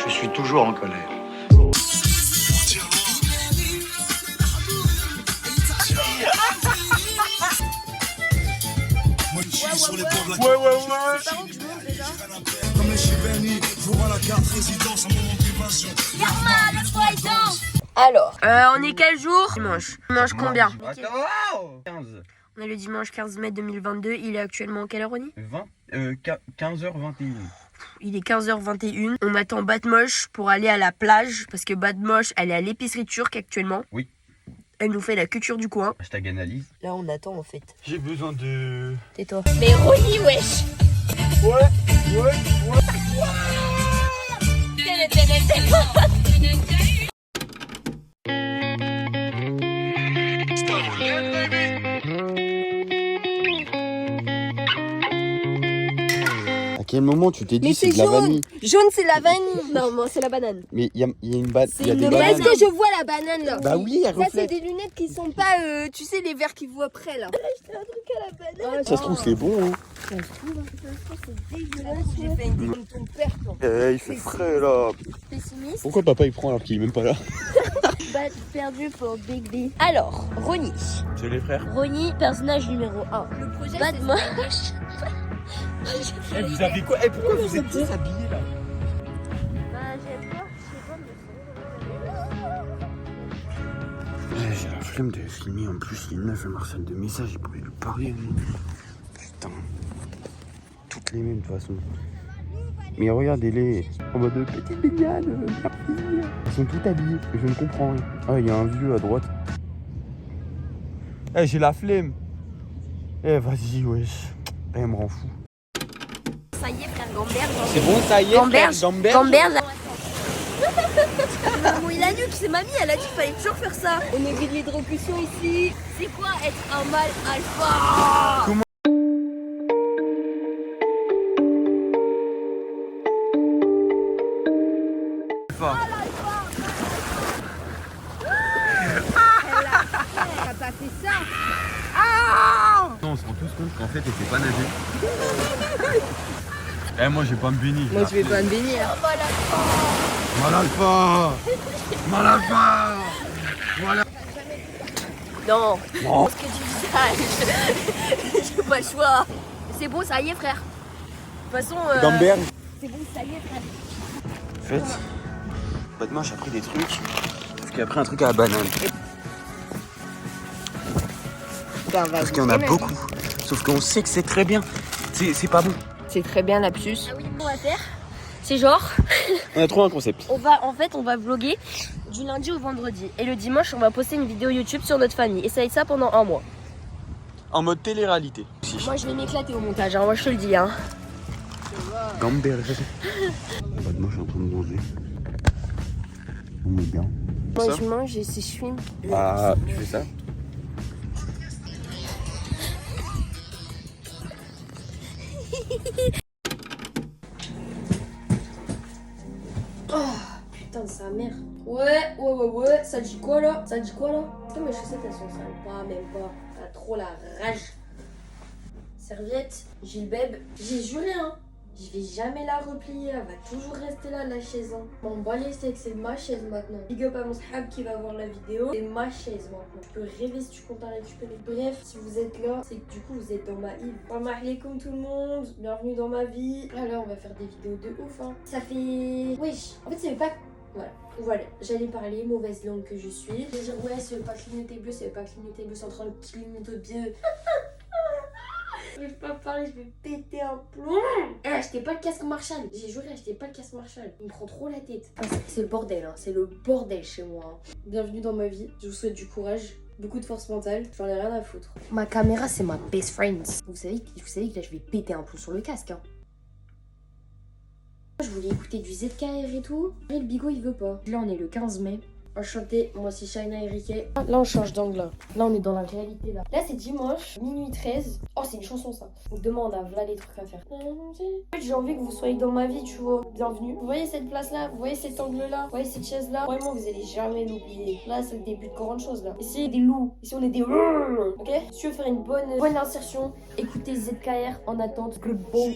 Je suis toujours en colère. Comme les Chibéni, jouant la carte résidence, un moment d'évasion. Alors, on est quel jour? Dimanche. Dimanche combien? 15. On est le dimanche 15 mai 2022. Il est actuellement quelle heure, Ronnie? 15h21. Il est 15h21. On attend Batmoche pour aller à la plage parce que Batmoche, elle est à l'épicerie turque actuellement. Oui. Elle nous fait la culture du coin. Hashtag analyse. Là, on attend en fait. J'ai besoin de... Tais-toi. Mais Ronnie, wesh! À quel moment tu t'es dit Mais c'est de la vanille? Jaune, c'est la vanille. Non, moi, c'est la banane. Mais il y a une banane. Il y a des Mais bananes. est-ce que je vois la banane là? Bah oui, elle Ça, c'est reflète. des lunettes qui sont pas, tu sais, les verres qu'ils voient près là. J'ai acheté un truc à la banane. Ça se trouve c'est bon. Hein. Ça se trouve, c'est dégueulasse. J'ai fait une comme ton père, toi. Il fait frais là. Pessimiste. Pourquoi papa il prend alors qu'il est même pas là? Balle perdue pour Big B. Alors, Ronnie. C'est les frères. Ronnie, personnage numéro 1. Le projet, Batmoche. Vous avez quoi? Pourquoi vous êtes tous habillés là? Bah, j'ai peur, je sais pas, J'ai la flemme de filmer en plus. Il y a une meuf, elle me harcèle de messages. Il pourrait lui parler. Lui. Putain. Toutes les mêmes de toute façon. Mais regardez-les. En mode de petite baignade. Ils sont tous habillés. Je ne comprends rien. Ah, il y a un vieux à droite. Eh, j'ai la flemme. Eh, vas-y, wesh. Eh, elle me rend fou. Ça y est, frère Gamberge. C'est bon, ça y est, Gamberge. Gamberge. Bon, il a nu que c'est mamie, elle a dit qu'il fallait toujours faire ça. On évite l'hydrocution ici. C'est quoi être un mâle alpha? T'as pas fait ça? Non, on se rend tous compte qu'en fait, elle sait pas nager. Eh, moi, j'ai pas me bénir. Moi, je vais pas me bénir. Mal alpha. Mal alpha. Voilà. Non. Non. Parce que tu sages. J'ai pas le choix. C'est bon, ça y est, frère. De toute façon. Gamberge. C'est bon, ça y est, frère. En fait, Batmoche a pris des trucs. Sauf qu'il a pris un truc à la banane. Parce qu'il y en a beaucoup. Sauf qu'on sait que c'est très bien. C'est pas bon. C'est très bien, lapsus. Ah oui, on va faire. C'est genre. On a trouvé un concept. On va vlogger du lundi au vendredi. Et le dimanche, on va poster une vidéo YouTube sur notre famille. Et ça va être ça pendant un mois. En mode télé-réalité. Moi, je vais m'éclater au montage, hein. Moi, je te le dis, hein. Gamberge. Batmoche est en train de manger. On est bien. Moi, Ça je mange et si je filme. Ah, tu fais ça? Putain de sa mère. Ouais. Ça dit quoi là? Est-ce que mes chaussettes elles sont sales? Pas, même pas. T'as trop la rage. Serviette, Gilbeb. J'ai juré, hein. Je vais jamais la replier. Elle va toujours rester là, la chaise. Hein. Bon, bah les steaks, c'est ma chaise maintenant. Big up à mon sahab qui va voir la vidéo. C'est ma chaise maintenant. Tu peux rêver si tu comptes la récupérer. Bref, si vous êtes là, c'est que du coup vous êtes dans ma île. Salam alaikum tout le monde. Bienvenue dans ma vie. Alors, on va faire des vidéos de ouf. Hein. Ça fait. Wesh. En fait, ça fait pas. Voilà, j'allais parler, mauvaise langue que je suis. Je vais dire, ouais, ça veut pas clignoter bleu, c'est en train de clignoter bleu. Je vais pas parler, je vais péter un plomb. Eh, achetez pas le casque Marshall. J'ai juré, achetez pas le casque Marshall. Il me prend trop la tête. C'est le bordel, hein. C'est le bordel chez moi. Hein. Bienvenue dans ma vie. Je vous souhaite du courage, beaucoup de force mentale. J'en ai rien à foutre. Ma caméra, c'est ma best friend. Vous savez que là, je vais péter un plomb sur le casque, hein. Je voulais écouter du ZKR et tout. Et le bigot il veut pas. Là on est le 15 mai. Enchanté, moi c'est Shaina Eriké. Là on change d'angle là. Là on est dans la réalité là. Là c'est dimanche, minuit 13. Oh c'est une chanson ça. Demain on a voilà les trucs à faire. J'ai envie que vous soyez dans ma vie, tu vois. Bienvenue. Vous voyez cette place là, vous voyez cet angle là, vous voyez cette chaise là. Vraiment vous allez jamais l'oublier. Là c'est le début de grandes choses là. Ici des loups, ici on est des ok. Si tu veux faire une bonne insertion, écoutez ZKR en attente. Le bon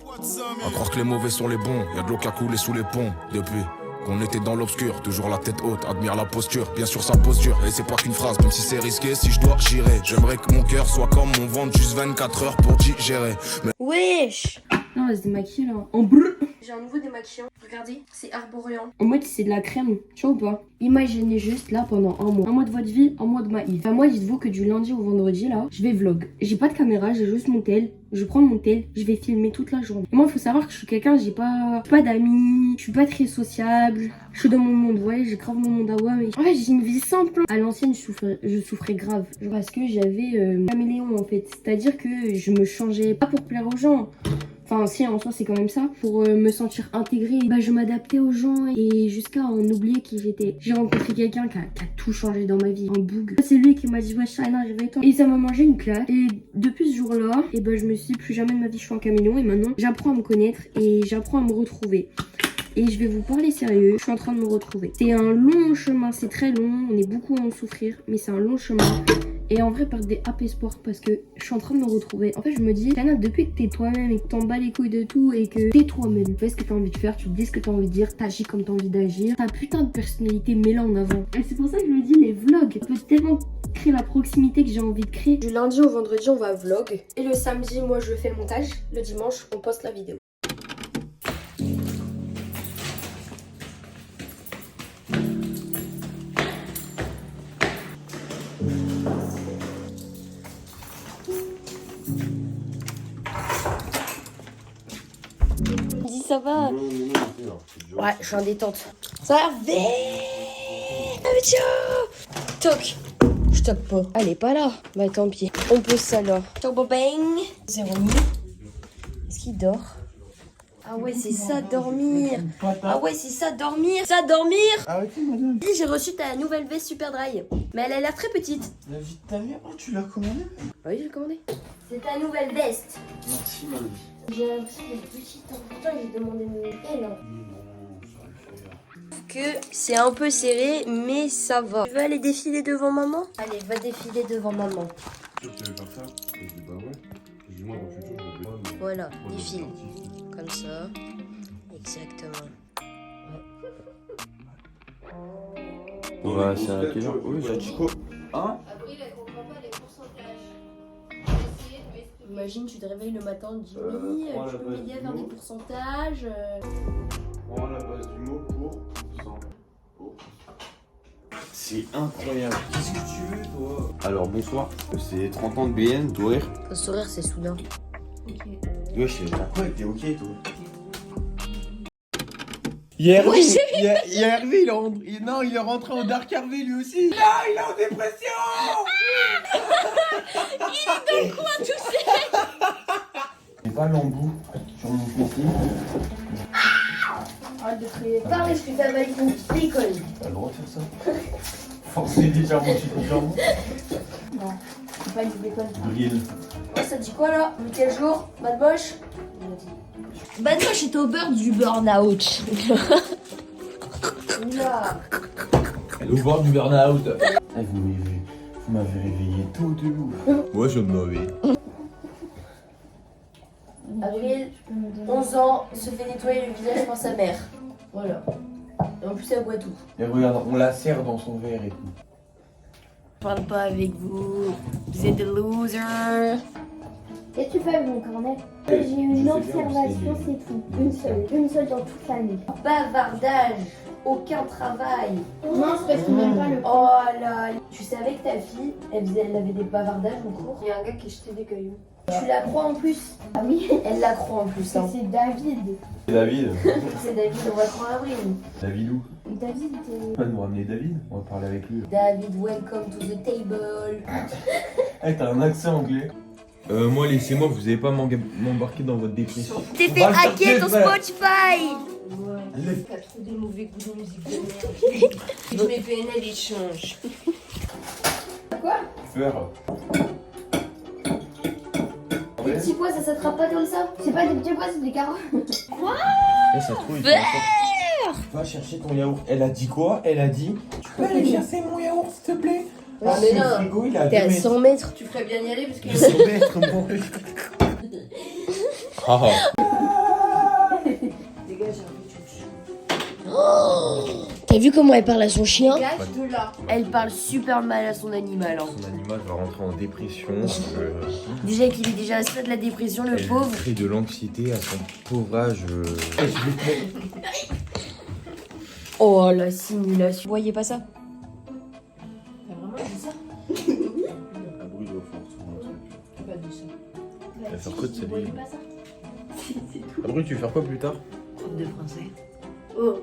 À croire que les mauvais sont les bons, y a de l'eau qui a coulé sous les ponts. Depuis qu'on était dans l'obscur, toujours la tête haute, admire la posture, bien sûr sa posture. Et c'est pas qu'une phrase, même si c'est risqué, si je dois, j'irai. J'aimerais que mon cœur soit comme mon ventre, juste 24 heures pour digérer. Mais... Wesh. Non, elle se démaquille là. En bleu. J'ai un nouveau démaquillant. Regardez, c'est arboreant. En mode, c'est de la crème. Tu vois ou pas? Imaginez juste là pendant un mois. Un mois de votre vie, un mois de ma vie. Enfin, moi, dites-vous que du lundi au vendredi là, je vais vlog. J'ai pas de caméra, j'ai juste mon tel. Je prends mon tel, je vais filmer toute la journée. Et moi, faut savoir que je suis quelqu'un, j'ai pas d'amis, je suis pas très sociable. Je suis dans mon monde, ouais, j'ai grave mon monde à moi. Mais en fait, j'ai une vie simple. À l'ancienne, je souffrais grave. Genre parce que j'avais caméléon en fait. C'est-à-dire que je me changeais pas pour plaire aux gens. Enfin, si, en soi, c'est quand même ça. Pour me sentir intégrée, bah, je m'adaptais aux gens et jusqu'à en oublier qui j'étais. J'ai rencontré quelqu'un qui a tout changé dans ma vie. Un boug. C'est lui qui m'a dit, ouais, Shaina, réveille-toi. Et ça m'a mangé une claque. Et depuis ce jour-là, et bah, je me suis dit, plus jamais de ma vie, je suis un caméléon. Et maintenant, j'apprends à me connaître et j'apprends à me retrouver. Et je vais vous parler sérieux, je suis en train de me retrouver. C'est un long chemin, c'est très long, on est beaucoup à en souffrir, mais c'est un long chemin. Et en vrai, perdre des happy espoir parce que je suis en train de me retrouver. En fait, je me dis, Shaina, depuis que t'es toi-même et que t'en bats les couilles de tout et que t'es toi-même, tu fais ce que t'as envie de faire, tu dis ce que t'as envie de dire, t'agis comme t'as envie d'agir, ta putain de personnalité, mets-la en avant. Et c'est pour ça que je me dis, les vlogs, ça peut tellement créer la proximité que j'ai envie de créer. Du lundi au vendredi, on va vlog. Et le samedi, moi, je fais le montage. Le dimanche, on poste la vidéo. Dis ça va. Ouais, je suis en détente. Ça va vite. Toc. Je toque pas. Elle est pas là. Bah tant pis. On pose ça là. Turbo bang. 0 000. Est-ce qu'il dort? Ah ouais, c'est ça dormir. Ah ouais, c'est ça dormir. Ça dormir. Arrêtez, madame. J'ai reçu ta nouvelle veste super dry. Mais elle a l'air très petite. La vie de ta mère, oh, tu l'as commandée? Oui, j'ai commandé. C'est ta nouvelle veste. Merci, ma vie. J'ai l'impression d'être petite. Pourtant, j'ai demandé une elle. Non, ça va le faire. Que c'est un peu serré, mais ça va. Tu veux aller défiler devant maman? Allez, va défiler devant maman. Tu veux faire ça? Je dis bah ouais. Je dis moi dans le futur, je vais pas. Mais... Voilà, défile. Comme ça. Exactement. On va c'est à quelle heure? Oui, j'ai dit quoi? Hein? Après, elle comprend pas les pourcentages. Imagine, tu te réveilles le matin, tu dis oui, tu peux m'aider à faire des pourcentages. Prends la base du mot pour 100. Oh. C'est incroyable. Qu'est-ce que tu veux, toi? Alors, bonsoir. C'est 30 ans de BN, Douer. Faut sourire, c'est soudain. Ok. Wesh, t'as quoi? T'es ok, toi? Hervé, Hervé, il est rentré en Dark Hervé lui aussi. Non, il est en dépression. Il est dans quoi tout seul? J'ai pas l'embout sur mon fils. Arrête de crier. Parle, est-ce que t'as validé ton école? T'as le droit de faire ça? Forcer légèrement sur ton jambon. Non, c'est pas du bacon. Brille. Ouais, ça te dit quoi là? Quel jour? Bad moche? Bah moi j'étais au beurre du burn-out. Là. Elle est au bord du burn-out. Vous m'avez réveillé tôt de ouf. Moi je me réveille. Avril, 11 ans, se fait nettoyer le visage par sa mère. Voilà. Et en plus, elle boit tout. Et regarde, on la serre dans son verre et tout. Je parle pas avec vous. Vous êtes des losers. Qu'est-ce que tu fais avec mon carnet? J'ai une observation, c'est tout. Une seule dans toute l'année. Bavardage, aucun travail. Non, c'est parce qu'il n'aime pas le Oh là, tu savais que ta fille, elle avait des bavardages en cours? Il y a un gars qui jetait des cailloux. Tu la crois en plus? Ah oui, Elle la croit en plus, hein. c'est David. C'est David. C'est David, on va te rendre avril. David où? David, On va nous ramener David, on va parler avec lui. David, welcome to the table. Hey, t'as un accent anglais. Moi, laissez-moi, vous allez pas m'embarquer dans votre dépression. T'es fait hacker ton Spotify. T'as trop des mauvais goûts de musique de merde. Je mets PNL, il change. Quoi? Faire. Les petits pois, ça s'attrape pas comme ça? c'est pas des petits pois, c'est des carottes. Eh, ça se trouve, va chercher ton yaourt. Elle a dit quoi? Elle a dit tu peux aller chercher mon yaourt, s'il te plaît? Ouais, mais le non. frigo, il a T'es à 2 mètres. 100 mètres. Tu ferais bien y aller parce que... 100 mètres, mon. T'as vu comment elle parle à son chien? Gage de là. Elle parle super mal à son animal. Hein. Son animal va rentrer en dépression. Déjà qu'il est déjà à ça de la dépression, le pauvre. Crée de l'anxiété à son pauvre âge. Oh la simulation. Vous voyez pas ça? T'as vraiment dit ça? Un bruit de force. T'as pas dit ça. Elle va faire quoi de sa Vous voyez vie? pas ça? Abru, tu veux faire quoi plus tard? Prof de français. Oh.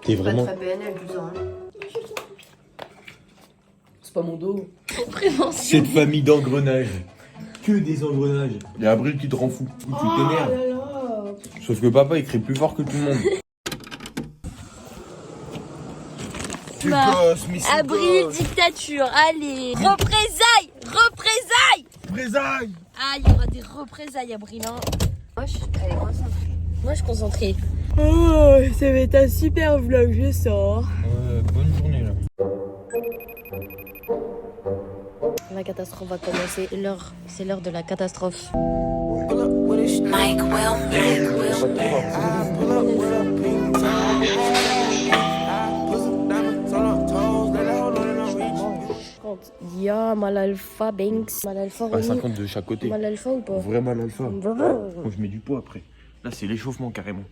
T'es vraiment. Pas très PNL tout ça. Hein. C'est pas mon dos. Cette famille d'engrenages. Que des engrenages. Il y a Abril qui te rend fou. Tu t'énerves. là là. Sauf que papa, il crie plus fort que tout le monde. Tu Bah, gosses, mais c'est Abril, gosse. dictature, allez. Représailles. Représailles. Représailles. Ah, il y aura des représailles, Abril. Hein. Moi, elle est concentrée. Moi, je suis concentrée. Oh, ça va être un super vlog, je sors. Bonne journée là. La catastrophe va commencer. C'est l'heure de la catastrophe. Il y a mal alpha, Banks, mal alpha, Ah, Ronnie. 50 de chaque côté. Mal alpha ou pas? Vraiment l'alpha. Moi, je mets du poids après. Là, c'est l'échauffement carrément.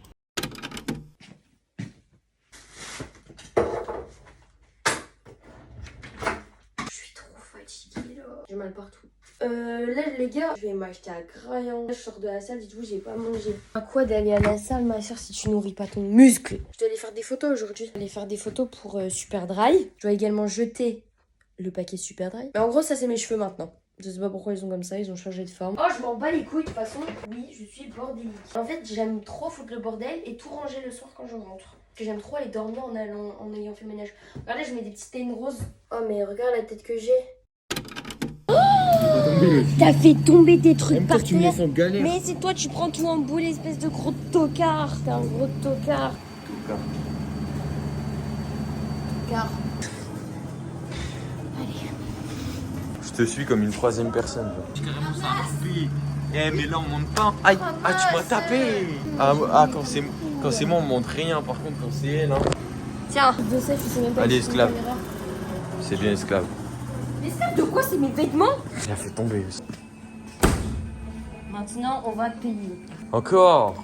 Je suis trop fatiguée là. J'ai mal partout. Là les gars, je vais m'acheter un crayon. Là, je sors de la salle, dites-vous, j'ai pas mangé. À quoi d'aller à la salle, ma soeur, si tu nourris pas ton muscle? Je dois aller faire des photos aujourd'hui. Je vais aller faire des photos pour Super Dry. Je dois également jeter le paquet Super Dry. Mais en gros, ça c'est mes cheveux maintenant. Je sais pas pourquoi ils sont comme ça, ils ont changé de forme. Oh, je m'en bats les couilles de toute façon. Oui, je suis bordélique. En fait, j'aime trop foutre le bordel et tout ranger le soir quand je rentre. Parce que j'aime trop aller dormir en ayant fait le ménage. Regardez, je mets des petites teines roses. Oh, mais regarde la tête que j'ai. T'as fait tomber tes trucs par terre. galère. Mais c'est toi, tu prends tout en boule, espèce de gros tocard. T'es un gros tocard. Tocard. Je te suis comme une troisième personne. Carrément, c'est un roupier. Eh, mais là, on monte pas. Aïe, ah, tu m'as tapé. Ah, quand c'est moi, on monte rien. Par contre, quand c'est elle, hein. Tiens, de ça, tu sais même pas. Allez, que c'est une esclave. caméra. C'est bien esclave. Mais ça, de quoi? C'est mes vêtements? Il a fait tomber. Maintenant, on va payer. Encore.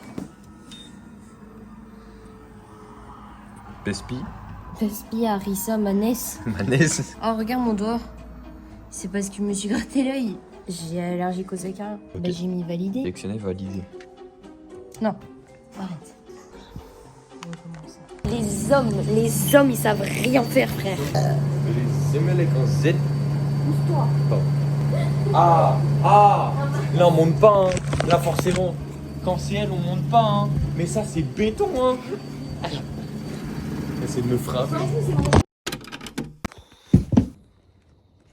Pespi. Pespi, Harissa, Manès. Manès. Oh, regarde mon doigt. C'est parce que je me suis gratté l'œil. J'ai allergique aux écarts. Ok. Bah, j'ai mis validé. Sélectionné, validé. Non, arrête. Les hommes, ils savent rien faire, frère. Les MLK en Z. Pousse-toi. Ah. Là, on monte pas, hein. Là, forcément. Quand c'est elle, on monte pas, hein. Mais ça, c'est béton, hein. Essaye de me frapper.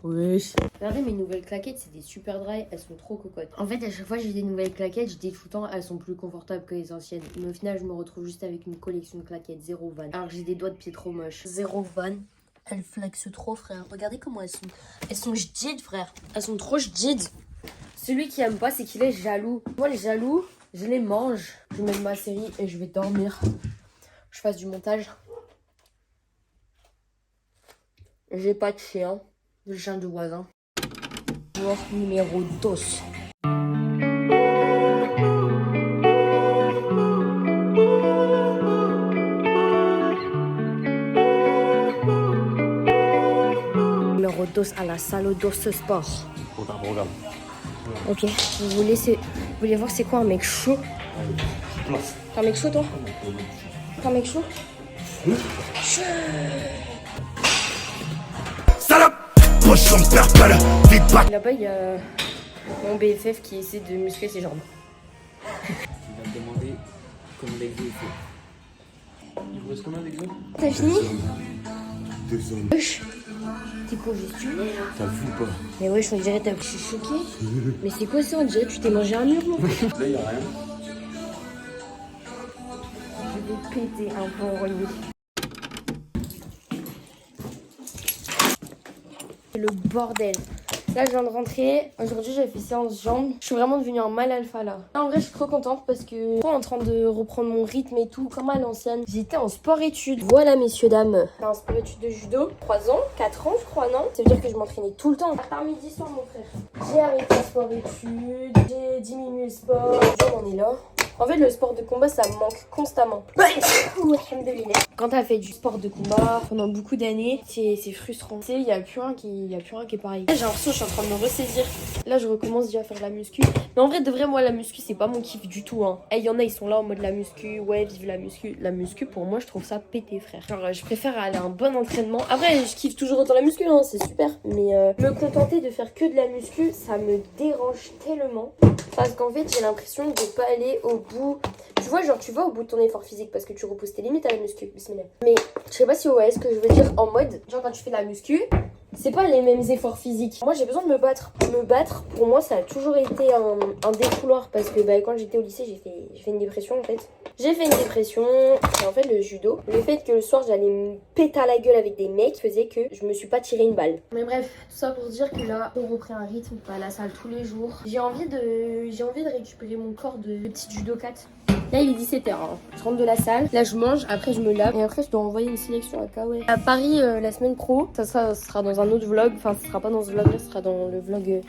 Wesh. Regardez mes nouvelles claquettes, c'est des Super Dry, elles sont trop cocottes. En fait, à chaque fois j'ai des nouvelles claquettes, je dis tout le temps, elles sont plus confortables que les anciennes. Mais au final, je me retrouve juste avec une collection de claquettes, zéro van. Alors j'ai des doigts de pied trop moches. Zéro van. Elles flexent trop, frère. Regardez comment elles sont. Elles sont jdides, frère. Elles sont trop jdides. Celui qui aime pas, c'est qu'il est jaloux. Moi, les jaloux, je les mange. Je mets ma série et je vais dormir. Je fasse du montage. J'ai pas de chien. Le chien du voisin. Joueur numéro 2. Numéro 2 à la salle de sport. Regarde. Ok, vous voulez voir c'est quoi un mec chaud? T'es un mec chaud toi? T'es un mec chaud? Là-bas, il y a mon BFF qui essaie de muscler ses jambes. Il va te demander comment l'exo est fait. Il vous reste combien d'exos? T'as fini? 2 hommes. Wesh, t'es congestionné là? T'as vu ou pas? Mais wesh, on dirait que je suis choquée. Mais c'est quoi ça? On dirait que tu t'es mangé un mur, non? Là, y'a rien. Je vais péter un bon renier. Le bordel. Là, je viens de rentrer. Aujourd'hui, j'ai fait séance jambes. Je suis vraiment devenue un mal alpha là. En vrai, je suis trop contente parce que je suis en train de reprendre mon rythme et tout, comme à l'ancienne. J'étais en sport-études. Voilà, messieurs, dames. J'étais en sport-études de judo. 3 ans, 4 ans, je crois, non? Ça veut dire que je m'entraînais tout le temps. À part midi soir, mon frère. J'ai arrêté le sport-études. J'ai diminué le sport. On est là. En fait, le sport de combat, ça me manque constamment. Quand t'as fait du sport de combat pendant beaucoup d'années, c'est frustrant. Tu sais, il y a plus rien qui est pareil. Là, j'ai l'impression que je suis en train de me ressaisir. Là, je recommence déjà à faire la muscu. Mais en vrai, de vrai, moi, la muscu, c'est pas mon kiff du tout. Hein. Il y en a, ils sont là en mode la muscu. Ouais, vive la muscu. La muscu, pour moi, je trouve ça pété, frère. Genre, je préfère aller à un bon entraînement. Après, je kiffe toujours autant la muscu, hein, c'est super. Mais me contenter de faire que de la muscu, ça me dérange tellement. Parce qu'en fait, j'ai l'impression de pas aller au bout. Tu vois, genre, tu vas au bout de ton effort physique parce que tu reposes tes limites à la muscu. Bismillah. Mais je sais pas si vous voyez ce que je veux dire en mode, genre, quand tu fais de la muscu, c'est pas les mêmes efforts physiques. Moi, j'ai besoin de me battre. Me battre, pour moi, ça a toujours été un défouloir parce que quand j'étais au lycée, j'ai fait une dépression en fait. J'ai fait une dépression et en fait, le judo, le fait que le soir, j'allais me péter à la gueule avec des mecs faisait que je me suis pas tiré une balle. Mais bref, tout ça pour dire que là, on reprend un rythme à la salle tous les jours. J'ai envie de récupérer mon corps de petite judokate. Là, il est 17h. Hein. Je rentre de la salle. Là, je mange. Après, je me lave. Et après, je dois envoyer une sélection à Kawaii. À Paris, la semaine pro. Ça sera dans un autre vlog. Enfin, ça sera pas dans ce vlog-là. Ça sera dans le vlog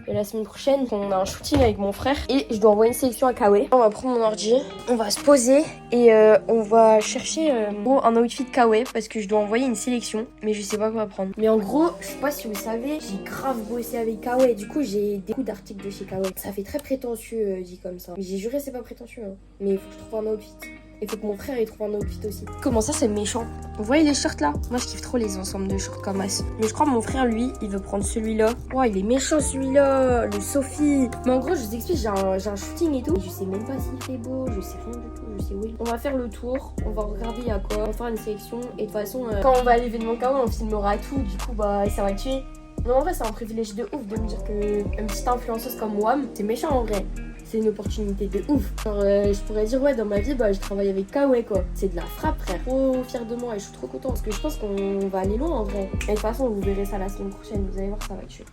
de la semaine prochaine. On a un shooting avec mon frère. Et je dois envoyer une sélection à Kawaii. On va prendre mon ordi. On va se poser. Et on va chercher un outfit Kawaii. Parce que je dois envoyer une sélection. Mais je sais pas quoi prendre. Mais en gros, je sais pas si vous savez, j'ai grave bossé avec Kawaii. Du coup, j'ai des coups d'articles de chez Kawaii. Ça fait très prétentieux dit comme ça. Mais j'ai juré, c'est pas prétentieux. Hein. Mais il faut que je trouve un outfit. Il faut que mon frère il trouve un outfit aussi. Comment ça, c'est méchant? Vous voyez les shirts là? Moi, je kiffe trop les ensembles de shorts comme ça. Mais je crois que mon frère, lui, il veut prendre celui-là. Oh, il est méchant celui-là, le Sophie. Mais en gros, je vous explique, j'ai un shooting et tout. Et je sais même pas s'il fait beau, je sais rien du tout. Je sais où il est. On va faire le tour, on va regarder il y a quoi. On va faire une sélection. Et de toute façon, quand on va à l'événement Kawaii, on filmera tout. Du coup, ça va tuer. Non, en vrai, c'est un privilège de ouf de me dire qu'une petite influenceuse comme Wam, c'est méchant en vrai. C'est une opportunité de ouf. Genre, je pourrais dire, ouais, dans ma vie, je travaille avec Kawaii, quoi. C'est de la frappe, frère. Trop fière de moi et je suis trop contente parce que je pense qu'on va aller loin en vrai. Et de toute façon, vous verrez ça la semaine prochaine. Vous allez voir, ça va tuer.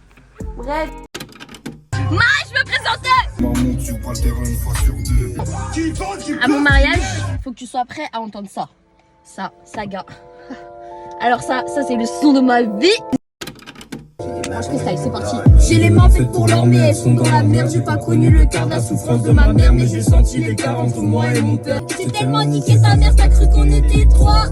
Bref. Je me présentais à mon mariage, faut que tu sois prêt à entendre ça. Ça, saga. Alors ça c'est le son de ma vie. Moi je freestyle, c'est parti. J'ai les mains faites pour l'or mais elles sont dans la merde. J'ai pas connu le quart de la souffrance de ma mère, mais j'ai senti l'écart entre moi et mon père. J'ai tellement niqué ta mère, t'as cru qu'on était trois.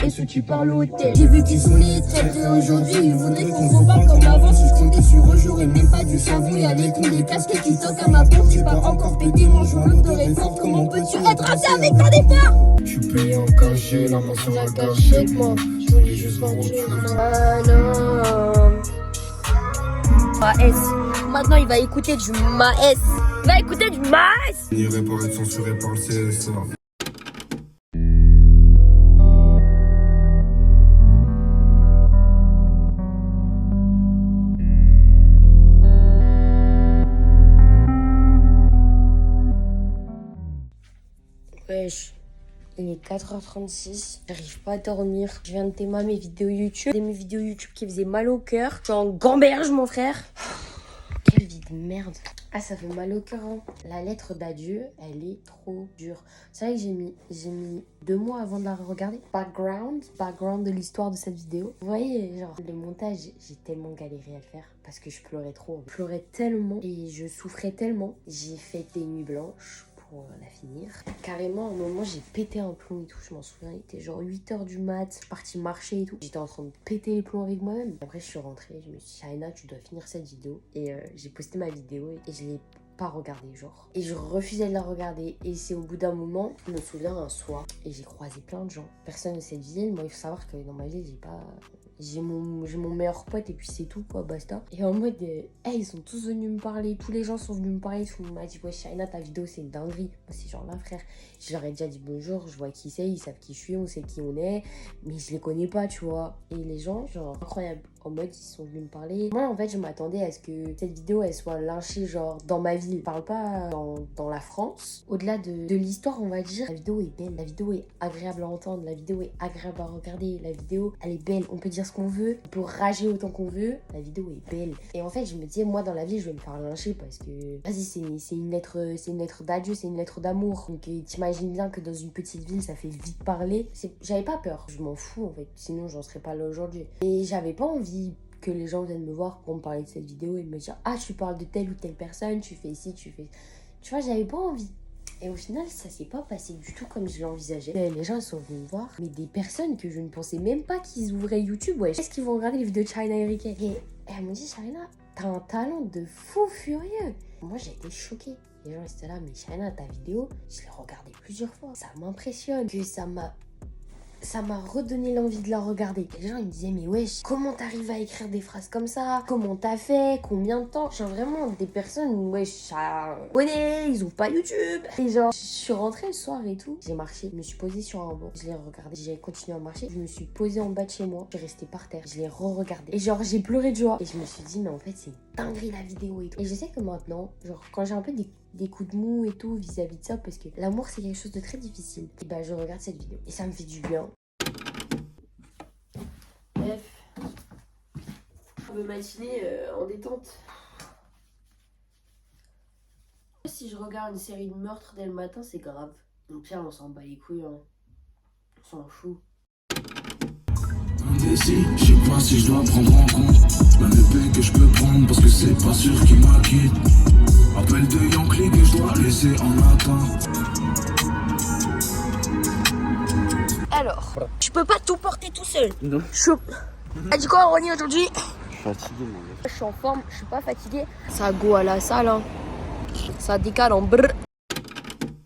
Et ceux qui parlent au tel, j'ai vu qu'ils sont les traîtres. Aujourd'hui ils voudraient qu'on repart comme avant. Si je comptais sur eux, j'aurais même pas dû cerveau. Y'a les cons des casques qui toquent à ma porte. J'ai pas encore pété mon jour de réforme. Comment peux-tu être raté avec ta défense? Je suis payé en cachet, la main sur la gâchette, moi. Je voulais juste voir Ah non. Maes. Maintenant il va écouter du Maes. Il va écouter du Maes. N'irait pas être censuré par le CSA. Wesh, il est 4h36, j'arrive pas à dormir. Je viens de témoigner mes vidéos YouTube. Mes vidéos YouTube qui faisaient mal au cœur. Je suis en gamberge, mon frère. Quelle vie de merde. Ah, ça fait mal au cœur, hein. La lettre d'adieu, elle est trop dure. C'est vrai que j'ai mis 2 mois avant de la regarder. Background de l'histoire de cette vidéo. Vous voyez, genre, le montage, j'ai tellement galéré à le faire parce que je pleurais trop. Je pleurais tellement et je souffrais tellement. J'ai fait des nuits blanches pour la finir. Carrément, à un moment, j'ai pété un plomb et tout. Je m'en souviens, il était genre 8h du mat. Je suis partie marcher et tout. J'étais en train de péter les plombs avec moi-même. Après, je suis rentrée. Je me suis dit, Shaina, tu dois finir cette vidéo. Et j'ai posté ma vidéo et je l'ai pas regardée, genre. Et je refusais de la regarder. Et c'est au bout d'un moment, je me souviens un soir. Et j'ai croisé plein de gens. Personne de cette ville. Moi, il faut savoir que dans ma ville, j'ai mon meilleur pote et puis c'est tout quoi, basta. Et en mode, ils sont tous venus me parler, tous les gens sont venus me parler, tout le monde m'a dit ouais Shaina ta vidéo c'est une dinguerie. Moi ces gens là frère, je leur ai déjà dit bonjour, je vois qui c'est, ils savent qui je suis, on sait qui on est, mais je les connais pas tu vois. Et les gens genre incroyable, en mode ils sont venus me parler. Moi en fait je m'attendais à ce que cette vidéo elle soit lynchée genre dans ma ville. Je parle pas dans la France. Au-delà de l'histoire on va dire, la vidéo est belle, la vidéo est agréable à entendre, la vidéo est agréable à regarder, la vidéo elle est belle, on peut dire ce qu'on veut, on peut rager autant qu'on veut, la vidéo est belle. Et en fait je me disais moi dans la vie je vais me faire lyncher parce que vas-y c'est une lettre d'adieu, c'est une lettre d'amour. Donc t'imagines bien que dans une petite ville ça fait vite parler. J'avais pas peur, je m'en fous en fait, sinon j'en serais pas là aujourd'hui. Et j'avais pas envie que les gens viennent me voir pour me parler de cette vidéo et me dire ah tu parles de telle ou telle personne, tu fais ici, tu fais... Tu vois, j'avais pas envie. Et au final, ça s'est pas passé du tout comme je l'envisageais. Les gens sont venus me voir, mais des personnes que je ne pensais même pas qu'ils ouvraient YouTube, ouais. Est-ce qu'ils vont regarder les vidéos de China et Ricky? Et elles m'ont dit, China, t'as un talent de fou furieux. Moi, j'ai été choquée. Les gens étaient là, mais China, ta vidéo, je l'ai regardée plusieurs fois. Ça m'impressionne, que ça m'a redonné l'envie de la regarder. Les gens ils me disaient mais wesh, comment t'arrives à écrire des phrases comme ça? Comment t'as fait? Combien de temps? Genre vraiment des personnes wesh, ça connaît, ils ouvrent pas YouTube. Et genre je suis rentrée le soir et tout, j'ai marché, je me suis posée sur un banc, je l'ai regardé, j'ai continué à marcher, je me suis posée en bas de chez moi, je suis restée par terre, je l'ai re-regardé et genre j'ai pleuré de joie et je me suis dit mais en fait c'est dinguerie la vidéo et tout. Et je sais que maintenant, genre quand j'ai un peu des coups de mou et tout vis-à-vis de ça parce que l'amour c'est quelque chose de très difficile, et bah je regarde cette vidéo et ça me fait du bien. Bref, une matinée en détente. Si je regarde une série de meurtres dès le matin, c'est grave. Donc pire, on s'en bat les couilles, hein. On s'en fout. Indécis, je sais pas si je dois prendre en compte la épée que je peux prendre parce que c'est pas sûr qu'il m'acquitte. Appel de Yankee que je dois laisser en attente. Alors, je peux pas tout porter tout seul. Non. Ah, du coup, Ronnie aujourd'hui? Je suis fatigué, mon gars. Je suis en forme, je suis pas fatiguée. Ça go à la salle, hein. Ça décale en brr.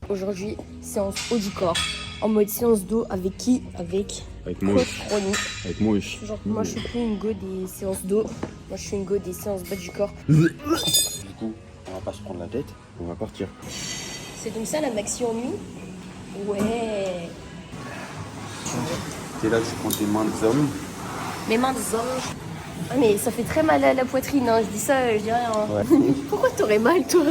Aujourd'hui, séance haut du corps. En mode séance d'eau avec qui? Avec moi. coach Ronnie. Avec moi. Genre, moi je suis plus une go des séances d'eau. Moi je suis une go des séances bas du corps. Du coup, on va pas se prendre la tête, on va partir. C'est donc ça la maxi en nuit? Ouais. T'es là, tu prends tes mains de hommes. Mes mains des anges. Ah mais ça fait très mal à la poitrine, hein. Je dis ça, je dis rien. Hein. Ouais. Pourquoi t'aurais mal toi?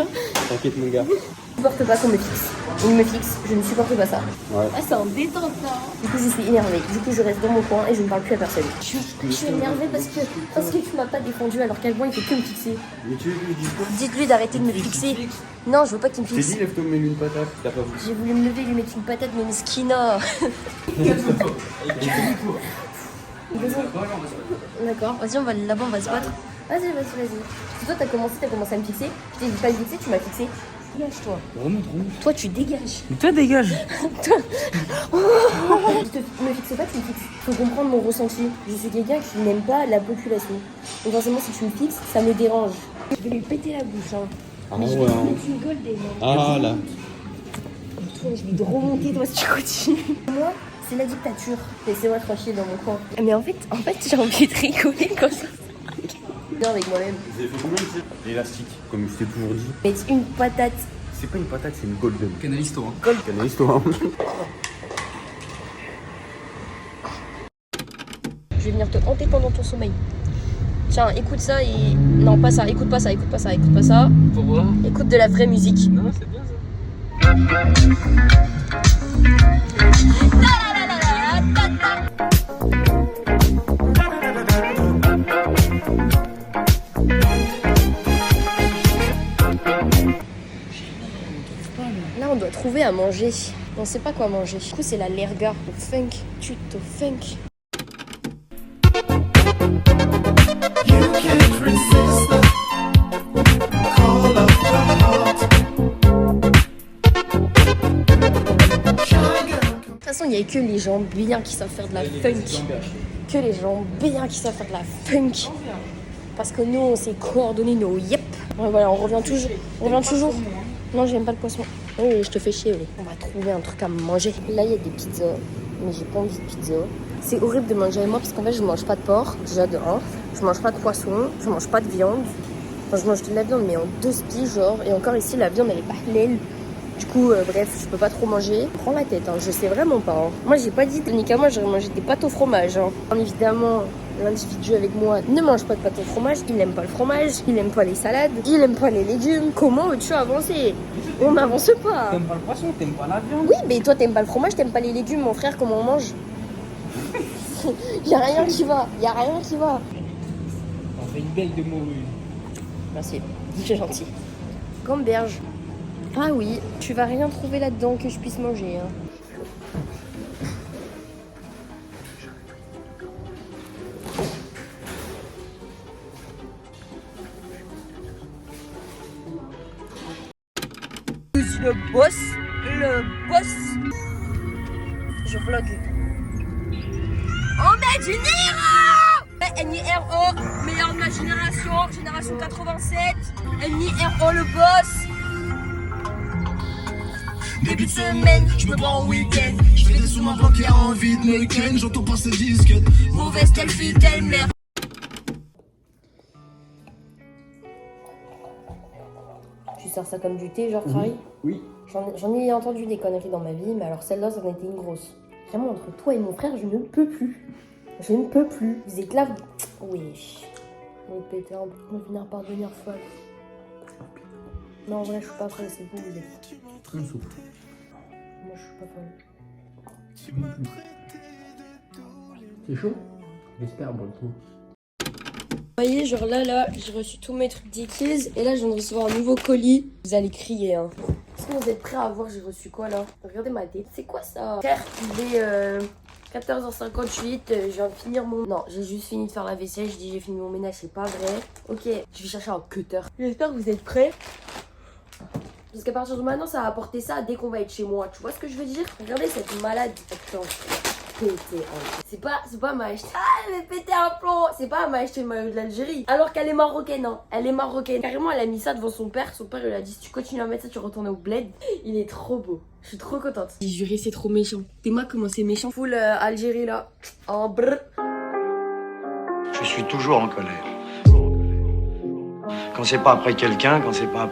T'inquiète, mon gars. Je supporte pas qu'on me fixe. Il me fixe, je ne supporte pas ça. Ouais. Ah c'est un détente là. Du coup je suis énervée. Du coup je reste dans mon coin et je ne parle plus à personne. Je suis énervée parce que tu m'as pas défendu alors qu'à moi il fait que me fixer. Mais tu veux que je lui dise quoi? Dites-lui d'arrêter de me fixer. Non je veux pas qu'il me T'es fixe. dit, lève-toi, mets-lui une patate. T'as pas voulu. J'ai voulu me lever, lui mettre une patate, mais Miskina. D'accord, vas-y, on va là-bas, on va se battre. Vas-y. Toi, t'as commencé à me fixer. Je t'ai dit pas me fixer, tu m'as fixé. Dégage-toi. Remonte. Toi, tu dégages. Toi, dégage. Me fixe pas, tu me fixes. Faut comprendre mon ressenti. Je suis quelqu'un qui n'aime pas la population. Donc, forcément, si tu me fixes, ça me dérange. Je vais lui péter la bouche, hein. Ah Mais je vais ouais. lui mettre une golden. Ah là. Toi, je vais te remonter, toi, si tu continues. Moi, c'est la dictature. Laissez-moi tranquille dans mon coin. Mais en fait, j'ai envie de rigoler quand ça. Bien avec moi-même. Vous avez fait combien de l'élastique? Comme je t'ai toujours dit. Mettre une patate. C'est pas une patate, c'est une golden. Canaliste-toi. Canalise-toi. Je vais venir te hanter pendant ton sommeil. Tiens, écoute ça et... Non, pas ça, écoute pas ça. Pourquoi? Écoute de la vraie musique. Non, c'est bien ça. Là, on doit trouver à manger. On sait pas quoi manger. Du coup, c'est la lerga au funk. Tuto funk. De toute façon, il n'y a que les gens bien qui savent faire de la funk. Que les gens bien qui savent faire de la funk. Parce que nous, on s'est coordonnés nos yep. Ouais, voilà, on revient toujours. Non, j'aime pas le poisson. Oui, je te fais chier, oui. On va trouver un truc à manger. Là, il y a des pizzas, mais j'ai pas envie de pizza. C'est horrible de manger avec moi parce qu'en fait, je mange pas de porc, déjà de 1. Je mange pas de poisson, je mange pas de viande. Enfin, je mange de la viande, mais en 2 spies, genre. Et encore ici, la viande, elle est pas halal. Du coup, bref, je peux pas trop manger. Prends la tête, hein, je sais vraiment pas. Hein. Moi, j'ai pas dit, Nika, moi, j'aurais mangé des pâtes au fromage. Hein. Bien évidemment, l'individu avec moi ne mange pas de pâte au fromage, il n'aime pas le fromage, il n'aime pas les salades, il n'aime pas les légumes. Comment veux-tu avancer? On n'avance pas. T'aimes pas le poisson, t'aimes pas la viande. Oui, mais toi t'aimes pas le fromage, t'aimes pas les légumes, mon frère, comment on mange? Y a rien qui va, y a rien qui va. On fait une belle de morue. Merci, c'est gentil. Gamberge. Ah oui, tu vas rien trouver là-dedans que je puisse manger. Hein. Le boss. Je vlog. On met du Niro! NIRO, meilleur de ma génération 87. NIRO le boss. Début de semaine, je me prends en week-end. Je fais des sous ma banquière en vide, me ken, j'entends pas ces disques. Mauvaise telle fille, telle mère. Tu sers ça comme du thé, genre Harry? Oui. J'en ai entendu des conneries dans ma vie, mais alors celle-là, ça en a été une grosse. Vraiment, entre toi et mon frère, je ne peux plus. Je ne peux plus. Vous êtes là, vous... Oui. Oui, péter un peu. Je vais finir par devenir folle. Non, en vrai, je suis pas folle, c'est vous, vous êtes. Une soupe. Moi, je suis pas folle. C'est chaud? J'espère, bon coup. Vous voyez, genre là, j'ai reçu tous mes trucs Dickies et là, je viens de recevoir un nouveau colis. Vous allez crier, hein. Est-ce que vous êtes prêts à voir j'ai reçu quoi, là? Regardez ma tête. C'est quoi, ça? Frère, il est 14h58, je viens de finir mon... Non, j'ai juste fini de faire la vaisselle, je dis j'ai fini mon ménage, c'est pas vrai. Ok, je vais chercher un cutter. J'espère que vous êtes prêts. Parce qu'à partir de maintenant, ça va apporter ça dès qu'on va être chez moi. Tu vois ce que je veux dire? Regardez cette malade. Attends. Péter un plomb. C'est pas m'a acheté. Ah, elle m'a pété un plomb. C'est pas elle m'a acheté le maillot de l'Algérie. Alors qu'elle est marocaine, hein. Elle est marocaine. Carrément, elle a mis ça devant son père. Son père, il a dit si tu continues à mettre ça, tu retournes au bled. Il est trop beau. Je suis trop contente. J'ai juré, c'est trop méchant. T'es moi comment c'est méchant. Full Algérie là. En brr. Je suis toujours en colère. Quand c'est pas après quelqu'un, quand c'est pas